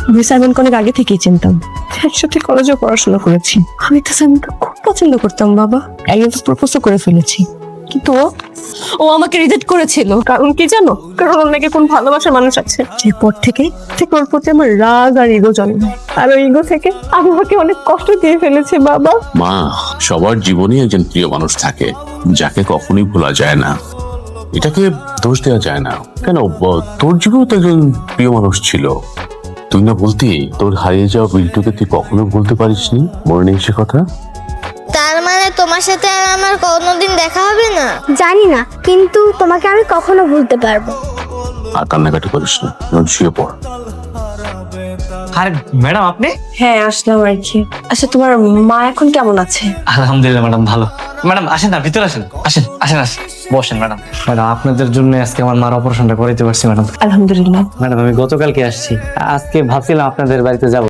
আমি সাইমনকে অনেক আগে থেকেই চিনতাম, একসাথে কলেজে পড়াশোনা করেছি। আমি তো সাইমনকে খুব পছন্দ করতাম বাবা। একদিন তো প্রপোজও করে ফেলেছি, কিন্তু ও আমাকে রিজেক্ট করেছিল। কারণ কি জানো? কারণ ওর নাকি কোন ভালোবাসার মানুষ আছে। এরপর থেকে ওর প্রতি আমার রাগ আর ইগো জন্মে, আর ওই ইগো থেকে আমি ওকে অনেক কষ্ট দিয়ে ফেলেছি বাবা। মা, সবার জীবনে একজন প্রিয় মানুষ থাকে যাকে কখনোই ভোলা যায় না। এটাকে দোষ দেওয়া যায় না। কেন, তোর জীবনে তো একজন প্রিয় মানুষ ছিল। তুই না বলতি তোর হারিয়ে যাওয়া বিল্টুকে তুই কখনো ভুলতে পারিসনি? মনে নেই সে কথা? তার মানে তোমার সাথে আর আমার কোনোদিন দেখা হবে না? জানি না, কিন্তু তোমাকে আমি কখনো ভুলতে পারবো। আর কান্নাকাটি করিস না, এখন শুয়ে পড়। আরে ম্যাডাম, আপনি? হ্যাঁ, আসলাম আর কি। আচ্ছা, তোমার মা এখন কেমন আছে? আলহামদুলিল্লাহ ম্যাডাম, ভালো। ম্যাডাম আসেন না, ভিতরে আসেন। আসেন আসেন আসেন, বসেন ম্যাডাম। ম্যাডাম, আপনাদের জন্য আজকে আমার মার অপারেশনটা করাইতে পারছি ম্যাডাম। আলহামদুলিল্লাহ। ম্যাডাম, আমি গতকালকে আসছি, আজকে ভাবছিলাম আপনাদের বাড়িতে যাব।